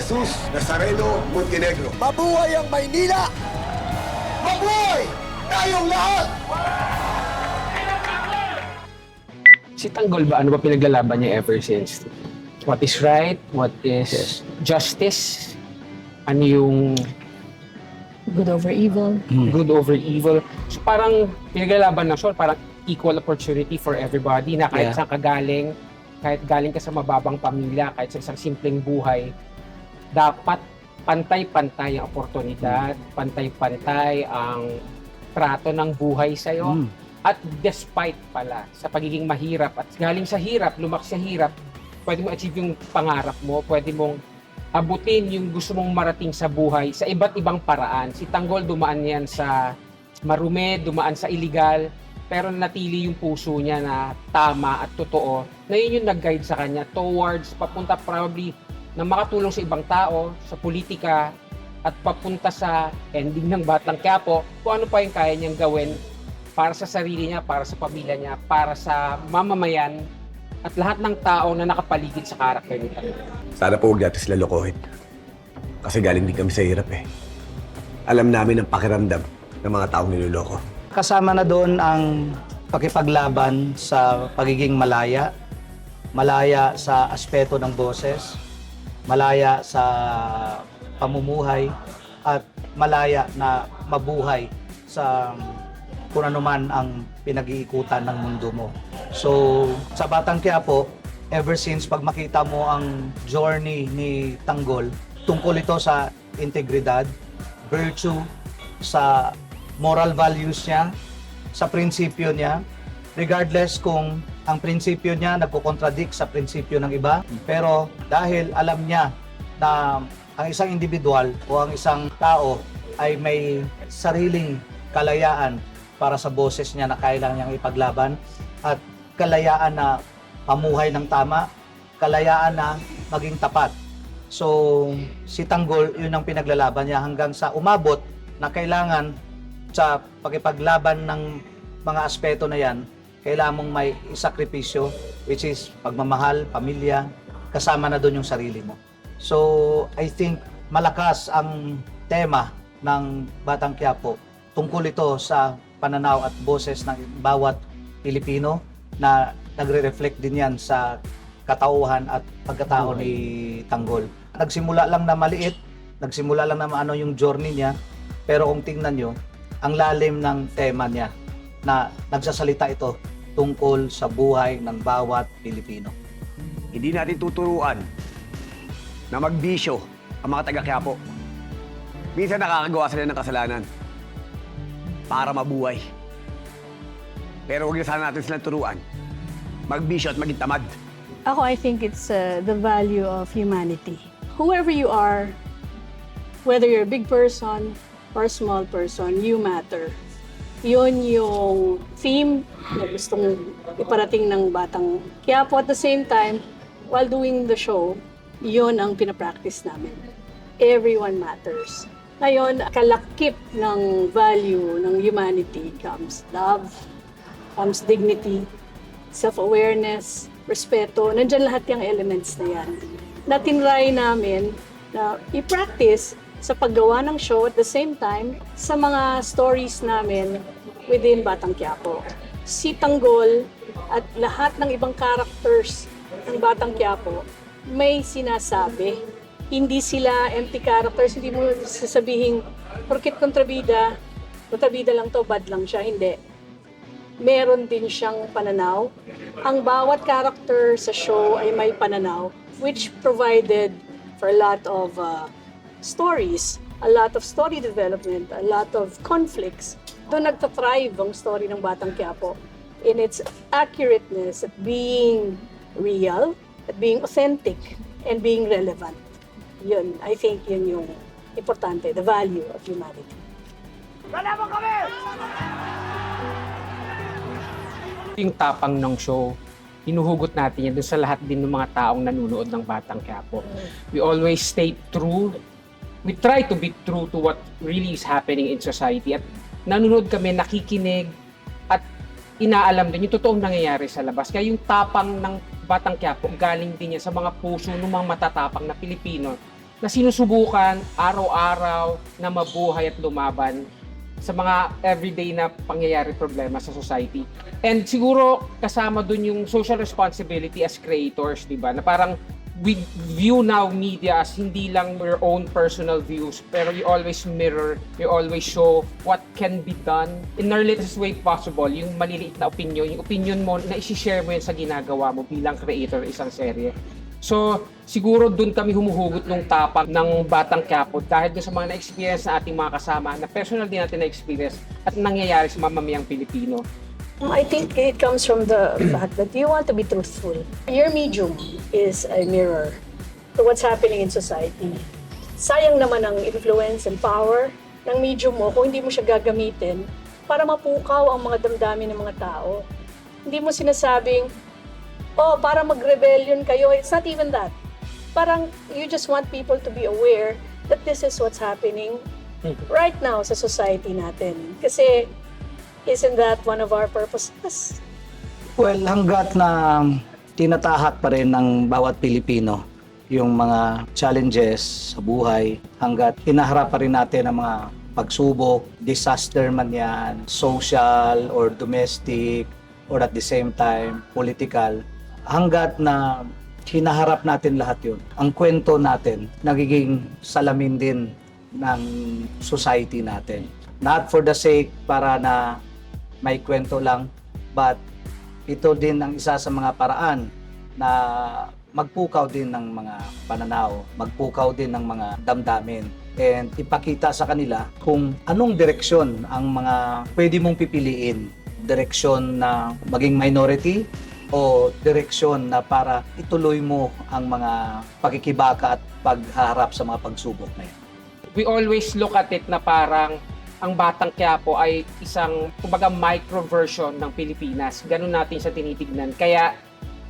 Jesus Nazareno Montenegro. Mabuhay ang Maynila! Mabuhay tayong lahat! Si Tanggol ba, ano ba pinaglalaban niya ever since? What is right? What is justice? Ano yung Good over evil. good over evil? So parang pinaglalaban na siya, parang equal opportunity for everybody na kahit saan ka galing, kahit galing ka sa mababang pamilya, kahit sa isang simpleng buhay, dapat pantay-pantay ang oportunidad, pantay-pantay ang trato ng buhay sa'yo. At despite pala sa pagiging mahirap at galing sa hirap, lumaki sa hirap, pwede mo achieve yung pangarap mo, pwede mong abutin yung gusto mong marating sa buhay sa iba't ibang paraan. Si Tanggol dumaan yan sa marumi, dumaan sa illegal, pero natili yung puso niya na tama at totoo. Na yun yung nag-guide sa kanya towards papunta probably na makatulong sa ibang tao, sa politika, at papunta sa ending ng Batang Quiapo, kung ano pa yung kaya niyang gawin para sa sarili niya, para sa pamilya niya, para sa mamamayan, at lahat ng tao na nakapaligid sa karakter nito. Sana po huwag natin sila lokohin. Kasi galing din kami sa hirap eh. Alam namin ang pakiramdam ng mga taong niloloko. Kasama na doon ang pakipaglaban sa pagiging malaya, malaya sa aspeto ng boses, malaya sa pamumuhay, at malaya na mabuhay sa kung ano man ang pinag-iikutan ng mundo mo. So, sa Batang Quiapo, ever since pag makita mo ang journey ni Tanggol, tungkol ito sa integridad, virtue, sa moral values niya, sa prinsipyo niya, regardless kung ang prinsipyo niya nagko-contradict sa prinsipyo ng iba, pero dahil alam niya na ang isang individual o ang isang tao ay may sariling kalayaan para sa boses niya na kailangan niyang ipaglaban, at kalayaan na pamuhay ng tama, kalayaan na maging tapat. So, si Tanggol, yun ang pinaglalaban niya hanggang sa umabot na kailangan sa pakipaglaban ng mga aspeto na yan, kailangan mong may isakripisyo, which is pagmamahal, pamilya, kasama na doon yung sarili mo. So, I think malakas ang tema ng Batang Quiapo. Tungkol ito sa pananaw at boses ng bawat Pilipino na nagre-reflect din yan sa katauhan at pagkatao ni Tanggol. Nagsimula lang na maliit, nagsimula lang na maano yung journey niya, pero kung tingnan nyo, ang lalim ng tema niya na nagsasalita ito tungkol sa buhay ng bawat Pilipino. Hindi natin tuturuan na magbisyo ang mga taga-Quiapo. Minsan nakakagawa sila ng kasalanan para mabuhay. Pero huwag na sana natin silang turuan magbisyo at maging tamad. Ako, I think it's the value of humanity. Whoever you are, whether you're a big person or a small person, you matter. Yun yung theme na gustong iparating ng Batang Quiapo. At the same time, while doing the show, yun ang pinapractice namin. Everyone matters. Ngayon, kalakip ng value ng humanity comes love, comes dignity, self-awareness, respeto. Nandyan lahat yung elements na yan. Natinry namin na i-practice sa paggawa ng show at the same time sa mga stories namin within Batang Quiapo. Si Tanggol at lahat ng ibang characters ng Batang Quiapo may sinasabi. Hindi sila empty characters, hindi mo sasabihin, porket kontrabida lang to, bad lang siya. Hindi. Meron din siyang pananaw. Ang bawat character sa show ay may pananaw, which provided for a lot of stories, a lot of story development, a lot of conflicts. Doon nagtathrive ang story ng Batang Quiapo in its accurateness at being real, at being authentic, and being relevant. Yun, I think yun yung importante, the value of humanity. Yung tapang ng show, hinuhugot natin yan doon sa lahat din ng mga taong nanunood ng Batang Quiapo. We always stay true. We try to be true to what really is happening in society. At nanonood kami, nakikinig, at inaalam din yung totoong nangyayari sa labas. Kaya yung tapang ng Batang Quiapo, galing din yan sa mga puso ng mga matatapang na Pilipino na sinusubukan araw-araw na mabuhay at lumaban sa mga everyday na pangyayari problema sa society. And siguro kasama dun yung social responsibility as creators, di ba? Na parang we view now media as hindi lang your own personal views, pero you always mirror, you always show what can be done in the latest way possible. Yung maliliit na opinion, yung opinion mo na isi-share mo yun sa ginagawa mo bilang creator isang serye. So, siguro dun kami humuhugot ng tapang ng Batang Quiapo dahil dun sa mga na-experience na ating mga kasama na personal din natin na-experience at nangyayari sa mamamayang Pilipino. I think it comes from the fact that you want to be truthful. Your medium is a mirror to what's happening in society. Sayang naman ang influence and power ng medium mo kung hindi mo siya gagamitin para mapukaw ang mga damdamin ng mga tao. Hindi mo sinasabing, oh, para mag-rebellion kayo. It's not even that. Parang you just want people to be aware that this is what's happening right now sa society natin. Kasi isn't that one of our purposes? Well, hanggat na tinatahak pa rin ng bawat Pilipino yung mga challenges sa buhay, hanggat hinaharap pa rin natin ang mga pagsubok, disaster man yan, social or domestic, or at the same time, political, hanggat na hinaharap natin lahat yun, ang kwento natin nagiging salamin din ng society natin. Not for the sake para na may kwento lang, but ito din ang isa sa mga paraan na magpukaw din ng mga pananaw, magpukaw din ng mga damdamin, and ipakita sa kanila kung anong direksyon ang mga pwede mong pipiliin. Direksyon na maging minority o direksyon na para ituloy mo ang mga pakikibaka at paghaharap sa mga pagsubok na yan. We always look at it na parang ang Batang Quiapo ay isang, kumbaga, micro version ng Pilipinas. Ganun natin siya tinitignan. Kaya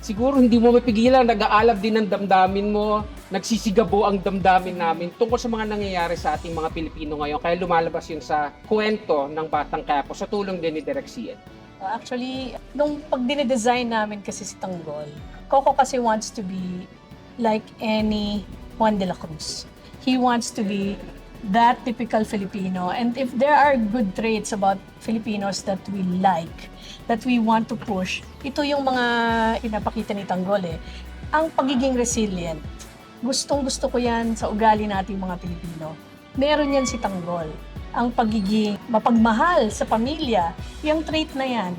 siguro hindi mo mapigilan, nag-aalab din ang damdamin mo, nagsisigabo ang damdamin namin tungkol sa mga nangyayari sa ating mga Pilipino ngayon. Kaya lumalabas yun sa kwento ng Batang Quiapo sa tulong din ni Direk Cian. Actually, nung pag dinedesign namin kasi si Tanggol, Coco kasi wants to be like any Juan de la Cruz. He wants to be that typical Filipino. And if there are good traits about Filipinos that we like, that we want to push, ito yung mga pinapakita ni Tanggol eh. Ang pagiging resilient. Gustong-gusto ko yan sa ugali nating mga Pilipino. Meron yan si Tanggol. Ang pagiging mapagmahal sa pamilya, yung trait na yan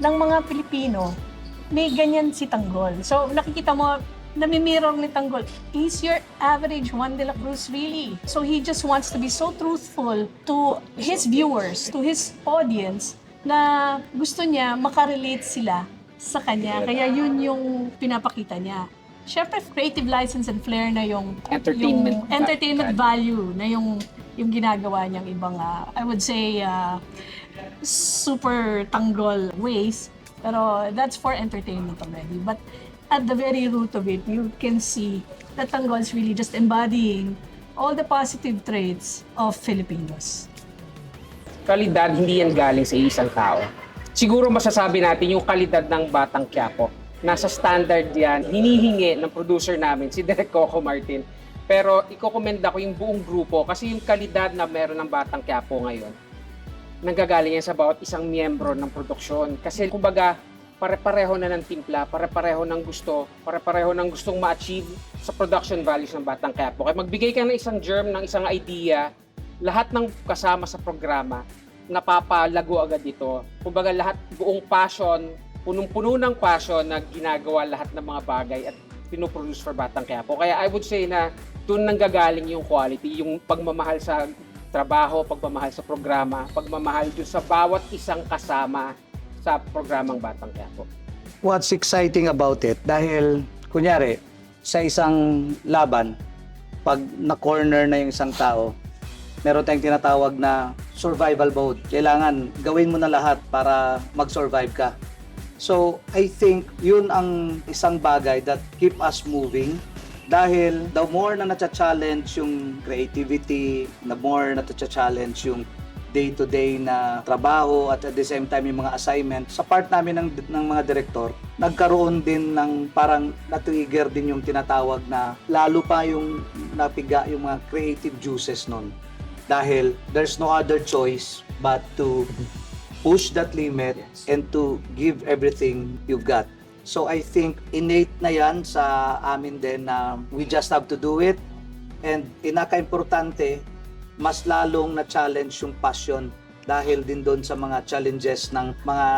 ng mga Pilipino, may ganyan si Tanggol. So nakikita mo, namimirror ni Tanggol, he's your average Juan de la Cruz really. So he just wants to be so truthful to his viewers, to his audience, na gusto niya makarelate sila sa kanya. Kaya yun yung pinapakita niya. Siyempre, creative license and flair na yung entertainment value na yung ginagawa niyang ibang, I would say, super Tanggol ways. Pero that's for entertainment already. But at the very root of it, you can see that Tanggol is really just embodying all the positive traits of Filipinos. Kalidad, hindi yan galing sa isang tao. Siguro masasabi natin yung kalidad ng Batang Quiapo. Nasa standard yan, hinihingi ng producer namin, si Direk Coco Martin. Pero iko-commenda ko yung buong grupo kasi yung kalidad na meron ng Batang Quiapo ngayon, nanggagaling yan sa bawat isang miyembro ng produksyon. Kasi kumbaga, pare-pareho na ng timpla, pare-pareho ng gusto, pare-pareho ng gustong ma-achieve sa production values ng Batang Quiapo. Kaya magbigay ka ng isang germ, ng isang idea, lahat ng kasama sa programa, napapalago agad ito. Kumbaga lahat, buong passion, punong-puno ng passion na ginagawa lahat ng mga bagay at pinoproduce for Batang Quiapo. Kaya I would say na doon nanggagaling yung quality, yung pagmamahal sa trabaho, pagmamahal sa programa, pagmamahal doon sa bawat isang kasama sa programang Batang Quiapo. What's exciting about it, dahil kunyari, sa isang laban, pag na-corner na yung isang tao, meron tayong tinatawag na survival mode. Kailangan gawin mo na lahat para mag-survive ka. So, I think yun ang isang bagay that keep us moving. Dahil the more na na-challenge yung creativity, the more na na-challenge yung day-to-day na trabaho at the same time yung mga assignment, sa part namin ng mga direktor, nagkaroon din ng parang na-trigger din yung tinatawag na lalo pa yung napiga yung mga creative juices nun. Dahil there's no other choice but to push that limit and to give everything you've got. So I think innate na yan sa amin din na we just have to do it. And pinaka-importante, mas lalong na-challenge yung passion dahil din doon sa mga challenges ng mga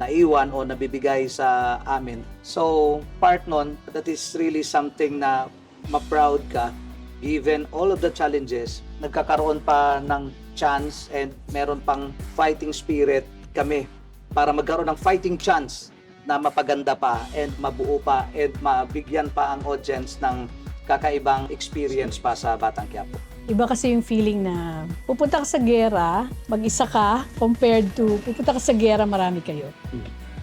naiwan o nabibigay sa amin. So, part nun, that is really something na ma-proud ka. Given all of the challenges, nagkakaroon pa ng chance and meron pang fighting spirit kami para magkaroon ng fighting chance na mapaganda pa and mabuo pa and mabigyan pa ang audience ng kakaibang experience pa sa Batang Quiapo. Iba kasi yung feeling na pupunta ka sa gera, mag-isa ka, compared to pupunta ka sa gera, marami kayo.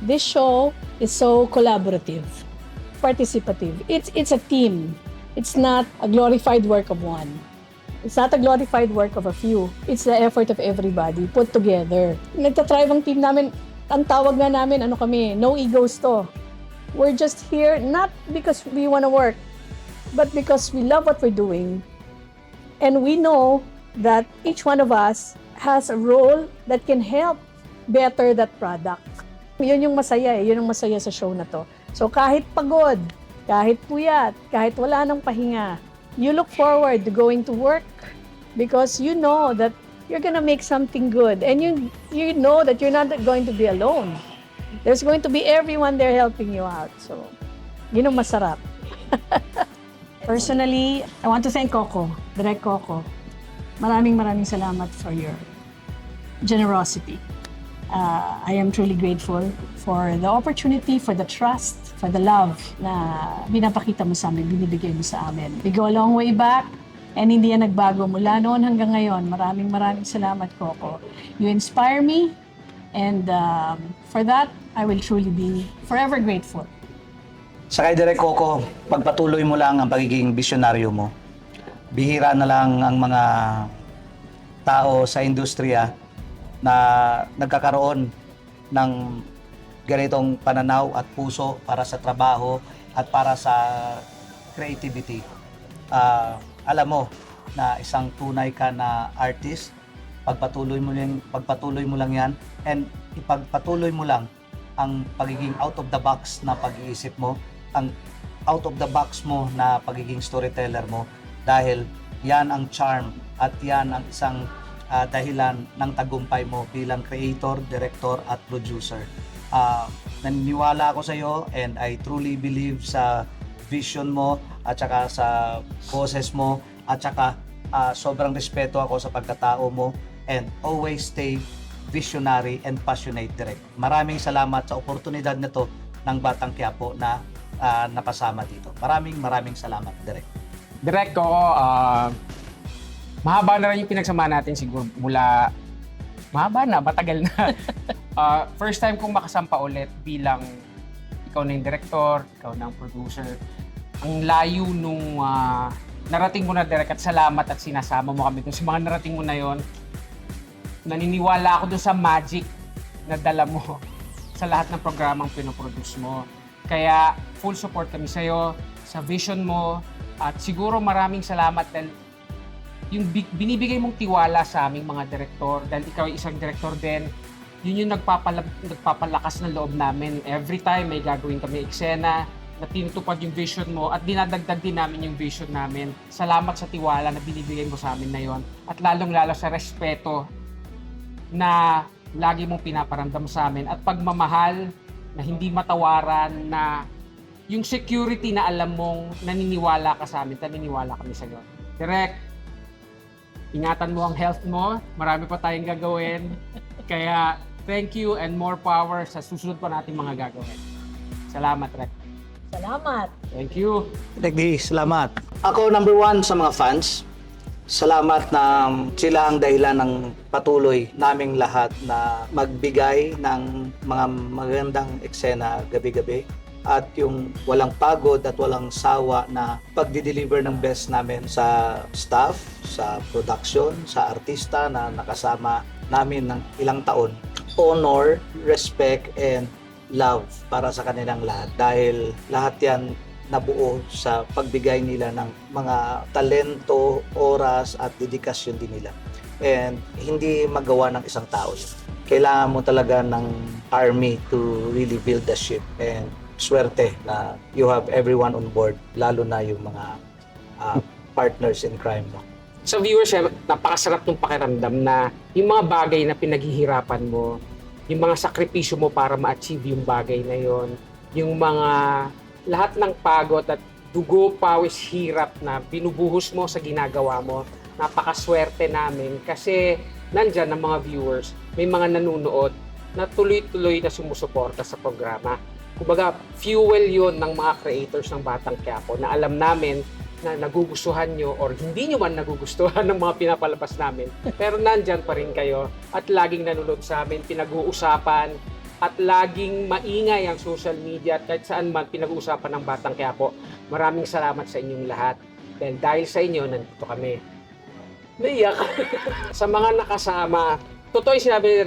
This show is so collaborative, participative. It's a team. It's not a glorified work of one. It's not a glorified work of a few. It's the effort of everybody put together. Nagtatribe ang team namin, ang tawag nga namin, ano kami, no egos to. We're just here not because we want to work, but because we love what we're doing. And we know that each one of us has a role that can help better that product. Yun yung masaya eh. Yun yung masaya sa show na to. So kahit pagod, kahit puyat, kahit wala nang pahinga, you look forward to going to work because you know that you're gonna make something good. And you know that you're not going to be alone. There's going to be everyone there helping you out. So, yun ang masarap. Personally, I want to thank Coco, Direk Coco. Maraming salamat for your generosity. I am truly grateful for the opportunity, for the trust, for the love na binapakita mo sa amin, binibigay mo sa amin. We go a long way back and hindi yan nagbago mula noon hanggang ngayon. Maraming salamat, Coco. You inspire me and for that, I will truly be forever grateful. Sa kay Direk Coco, pagpatuloy mo lang ang pagiging bisyonaryo mo. Bihira na lang ang mga tao sa industriya na nagkakaroon ng ganitong pananaw at puso para sa trabaho at para sa creativity. Alam mo na isang tunay ka na artist, pagpatuloy mo lang yan and ipagpatuloy mo lang ang pagiging out of the box na pag-iisip mo, ang out of the box mo na pagiging storyteller mo dahil yan ang charm at yan ang isang dahilan ng tagumpay mo bilang creator, director at producer. Naniniwala ako sa iyo and I truly believe sa vision mo at saka sa boses mo at saka sobrang respeto ako sa pagkatao mo and always stay visionary and passionate, Direk. Maraming salamat sa oportunidad na to ng Batang Quiapo na napasama dito. Maraming salamat, Direk. Direk ko, mahaba na rin yung pinagsama natin siguro mula, matagal na. First time kong makasampa ulit bilang ikaw na yung director, ikaw na yung producer. Ang layo nung narating mo na, Direk, at salamat at sinasama mo kami dun sa mga narating mo na yon. Naniniwala ako dun sa magic na dala mo sa lahat ng programang pinoproduce mo. Kaya full support kami sa'yo, sa vision mo, at siguro maraming salamat dahil yung binibigay mong tiwala sa aming mga direktor, dahil ikaw ay isang direktor din, yun yung nagpapalakas ng loob namin. Every time may gagawin kami eksena, na tinutupad yung vision mo at dinadagdag din namin yung vision namin. Salamat sa tiwala na binibigay mo sa amin na yon at lalong-lalo sa respeto na lagi mong pinaparamdam sa amin at pagmamahal na hindi matawaran, na yung security na alam mong naniniwala ka sa amin, naniniwala kami sa iyo. Direk, ingatan mo ang health mo. Marami pa tayong gagawin. Kaya thank you and more power sa susunod pa natin mga gagawin. Salamat, Direk. Salamat. Thank you. Direk D, salamat. Ako number one sa mga fans. Salamat na sila ang dahilan ng patuloy naming lahat na magbigay ng mga magandang eksena gabi-gabi at yung walang pagod at walang sawa na pagdi-deliver ng best namin sa staff, sa production, sa artista na nakasama namin ng ilang taon. Honor, respect, and love para sa kanilang lahat dahil lahat yan nabuo sa pagbigay nila ng mga talento, oras at dedikasyon din nila. And hindi magawa ng isang tao yun. Kailangan mo talaga ng army to really build the ship, and swerte na you have everyone on board, lalo na yung mga partners in crime mo. Sa viewers, napakasarap ng pakiramdam na yung mga bagay na pinaghihirapan mo, yung mga sakripisyo mo para ma-achieve yung bagay na yon, yung mga lahat ng pagod at dugo, pawis, hirap na binubuhos mo sa ginagawa mo, napakaswerte namin kasi nandyan ang mga viewers, may mga nanonood na tuloy-tuloy na sumusuporta sa programa. Kumbaga, fuel yon ng mga creators ng Batang Quiapo na alam namin na nagugustuhan nyo or hindi nyo man nagugustuhan ng mga pinapalabas namin. Pero nandyan pa rin kayo at laging nanonood sa amin, pinag-uusapan at laging maingay ang social media at kahit saan man pinag-uusapan ng Batang Quiapo. Maraming salamat sa inyong lahat. Dahil sa inyo, nandito kami. Naiyak. Sa mga nakasama, totoo yung sinabi ni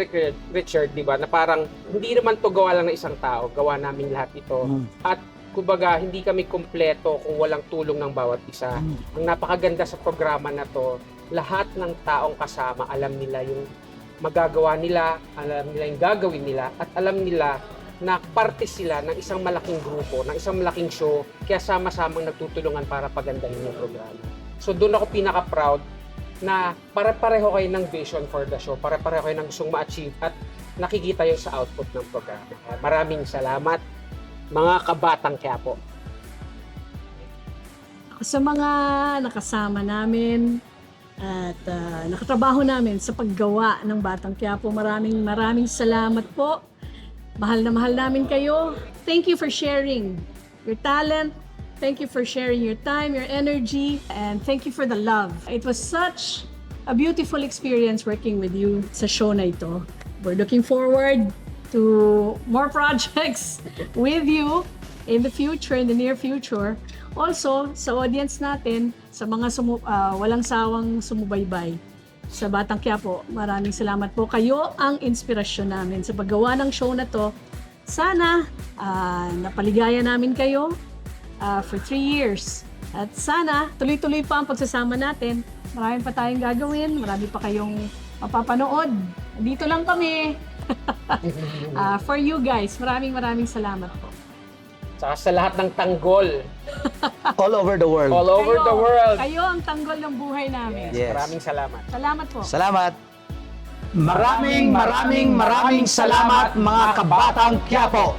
Richard, di ba, na parang hindi naman to gawa lang ng isang tao, gawa namin lahat ito. At kumbaga, hindi kami kumpleto kung walang tulong ng bawat isa. Ang napakaganda sa programa na to, lahat ng taong kasama, alam nila yung magagawa nila, alam nila yung gagawin nila, at alam nila na parte sila ng isang malaking grupo, ng isang malaking show, kaya sama-samang nagtutulungan para pagandahin yung programa. So doon ako pinaka-proud na pare-pareho kayo ng vision for the show, pare-pareho kayo ng gustong ma-achieve at nakikita yun sa output ng programa. Maraming salamat, mga kabatang Quiapo. Sa mga nakasama namin at nakatrabaho namin sa paggawa ng Batang Quiapo, maraming salamat po. Mahal na mahal namin kayo. Thank you for sharing your talent. Thank you for sharing your time, your energy, and thank you for the love. It was such a beautiful experience working with you sa show na ito. We're looking forward to more projects with you in the future, in the near future. Also, sa audience natin, sa mga walang sawang sumubaybay sa Batang Quiapo, maraming salamat po. Kayo ang inspirasyon namin sa paggawa ng show na to. Sana napaligaya namin kayo for 3 years. At sana, tuloy-tuloy pa ang pagsasama natin. Marami pa tayong gagawin, marami pa kayong mapapanood. Dito lang kami. For you guys, maraming salamat po. Saka sa lahat ng tanggol, All over the world. all over the world. Kayo ang tanggol ng buhay namin. Yes. Maraming salamat. Salamat po. Salamat. Maraming salamat mga kabatang Quiapo.